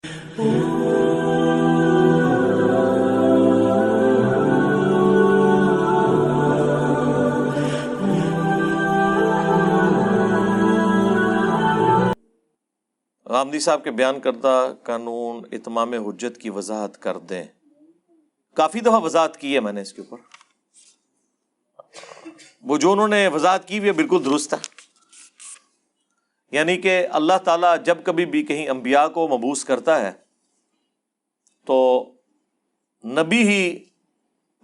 غامدی صاحب کے بیان کردہ قانون اتمام حجت کی وضاحت کر دیں۔ کافی دفعہ وضاحت کی ہے میں نے اس کے اوپر، وہ جو انہوں نے وضاحت کی ہے بالکل درست ہے۔ یعنی کہ اللہ تعالیٰ جب کبھی بھی کہیں انبیاء کو مبعوث کرتا ہے تو نبی ہی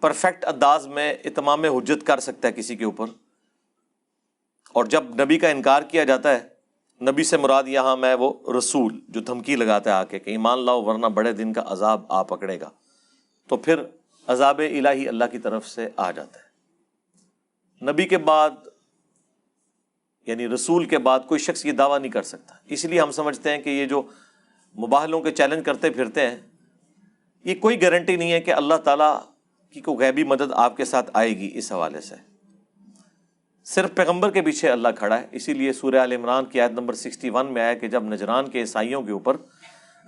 پرفیکٹ انداز میں اتمام حجت کر سکتا ہے کسی کے اوپر، اور جب نبی کا انکار کیا جاتا ہے، نبی سے مراد یہاں میں وہ رسول جو دھمکی لگاتا ہے آ کے کہ ایمان لاؤ ورنہ بڑے دن کا عذاب آ پکڑے گا، تو پھر عذاب الہی اللہ کی طرف سے آ جاتا ہے۔ نبی کے بعد یعنی رسول کے بعد کوئی شخص یہ دعویٰ نہیں کر سکتا۔ اس لیے ہم سمجھتے ہیں کہ یہ جو مباہلوں کے چیلنج کرتے پھرتے ہیں، یہ کوئی گارنٹی نہیں ہے کہ اللہ تعالیٰ کی کوئی غیبی مدد آپ کے ساتھ آئے گی۔ اس حوالے سے صرف پیغمبر کے پیچھے اللہ کھڑا ہے۔ اسی لیے سورہ آل عمران کی آیت نمبر 61 میں آیا کہ جب نجران کے عیسائیوں کے اوپر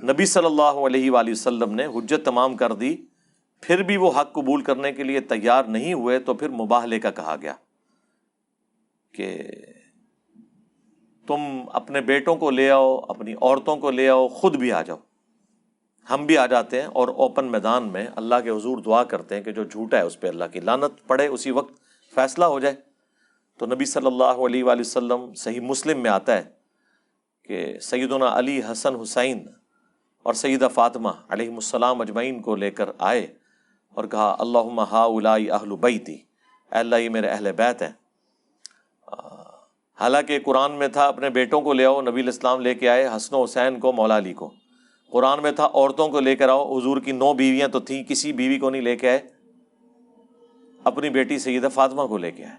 نبی صلی اللہ علیہ وآلہ وسلم نے حجت تمام کر دی، پھر بھی وہ حق قبول کرنے کے لیے تیار نہیں ہوئے، تو پھر مباہلے کا کہا گیا کہ تم اپنے بیٹوں کو لے آؤ، اپنی عورتوں کو لے آؤ، خود بھی آ جاؤ۔ ہم بھی آ جاتے ہیں اور اوپن میدان میں اللہ کے حضور دعا کرتے ہیں کہ جو جھوٹا ہے اس پہ اللہ کی لعنت پڑے، اسی وقت فیصلہ ہو جائے۔ تو نبی صلی اللہ علیہ وآلہ وسلم صحیح مسلم میں آتا ہے کہ سیدنا علی، حسن، حسین اور سیدہ فاطمہ علیہم السلام اجمعین کو لے کر آئے اور کہا اللہم ہؤلاء اہل بیتی، اے اللہ یہ میرے اہل بیت ہیں۔ حالانکہ قرآن میں تھا اپنے بیٹوں کو لے آؤ، نبی علیہ السلام لے کے آئے حسن و حسین کو، مولا علی کو۔ قرآن میں تھا عورتوں کو لے کر آؤ، حضور کی 9 بیویاں تو تھیں، کسی بیوی کو نہیں لے کے آئے، اپنی بیٹی سیدہ فاطمہ کو لے کے آئے۔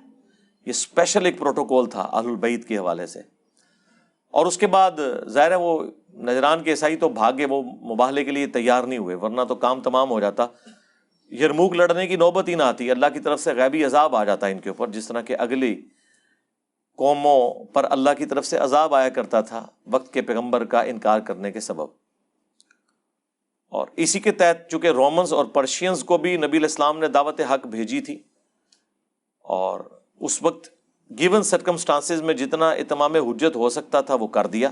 یہ اسپیشل ایک پروٹوکول تھا اہل البیت کے حوالے سے۔ اور اس کے بعد ظاہر ہے وہ نجران کے عیسائی تو بھاگے، وہ مباہلے کے لیے تیار نہیں ہوئے، ورنہ تو کام تمام ہو جاتا، یرموک لڑنے کی نوبت ہی نہ آتی، اللہ کی طرف سے غیبی عذاب آ جاتا ان کے اوپر، جس طرح کہ اگلی قوموں پر اللہ کی طرف سے عذاب آیا کرتا تھا وقت کے پیغمبر کا انکار کرنے کے سبب۔ اور اسی کے تحت چونکہ رومنز اور پرشینز کو بھی نبی علیہ السلام نے دعوت حق بھیجی تھی، اور اس وقت گیون سرکمسٹانسز میں جتنا اتمام حجت ہو سکتا تھا وہ کر دیا۔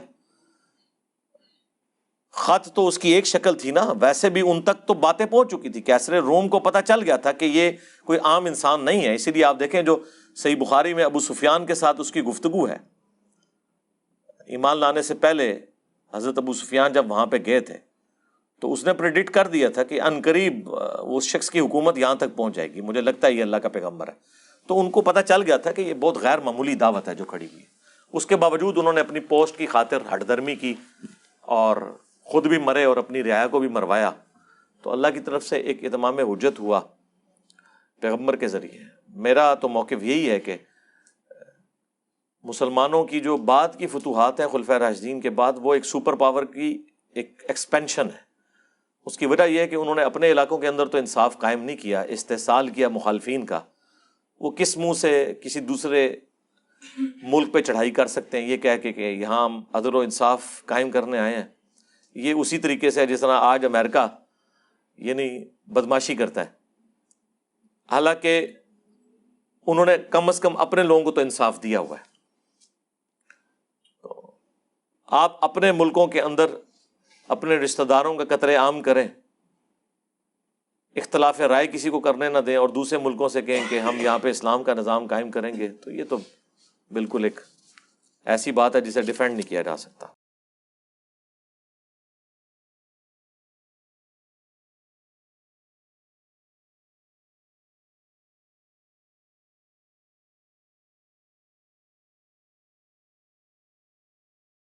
خط تو اس کی ایک شکل تھی نا، ویسے بھی ان تک تو باتیں پہنچ چکی تھی، کیسر روم کو پتہ چل گیا تھا کہ یہ کوئی عام انسان نہیں ہے۔ اسی لیے آپ دیکھیں جو صحیح بخاری میں ابو سفیان کے ساتھ اس کی گفتگو ہے، ایمان لانے سے پہلے حضرت ابو سفیان جب وہاں پہ گئے تھے تو اس نے پریڈکٹ کر دیا تھا کہ عنقریب اس شخص کی حکومت یہاں تک پہنچ جائے گی، مجھے لگتا ہے یہ اللہ کا پیغمبر ہے۔ تو ان کو پتہ چل گیا تھا کہ یہ بہت غیر معمولی دعوت ہے جو کھڑی ہوئی ہے۔ اس کے باوجود انہوں نے اپنی پوسٹ کی خاطر ہٹ درمی کی اور خود بھی مرے اور اپنی رعایا کو بھی مروایا۔ تو اللہ کی طرف سے ایک اتمام حجت ہوا پیغمبر کے ذریعے۔ میرا تو موقف یہی ہے کہ مسلمانوں کی جو بعد کی فتوحات ہیں خلفائے راشدین کے بعد، وہ ایک سپر پاور کی ایک ایکسپینشن ہے۔ اس کی وجہ یہ ہے کہ انہوں نے اپنے علاقوں کے اندر تو انصاف قائم نہیں کیا، استحصال کیا مخالفین کا۔ وہ کس منہ سے کسی دوسرے ملک پہ چڑھائی کر سکتے ہیں یہ کہہ کے کہ یہاں ہم عدل و انصاف قائم کرنے آئے ہیں؟ یہ اسی طریقے سے جس طرح آج امریکہ یعنی بدماشی کرتا ہے، حالانکہ انہوں نے کم از کم اپنے لوگوں کو تو انصاف دیا ہوا ہے۔ تو آپ اپنے ملکوں کے اندر اپنے رشتہ داروں کا قتل عام کریں، اختلاف رائے کسی کو کرنے نہ دیں، اور دوسرے ملکوں سے کہیں کہ ہم یہاں پہ اسلام کا نظام قائم کریں گے، تو یہ تو بالکل ایک ایسی بات ہے جسے ڈیفینڈ نہیں کیا جا سکتا۔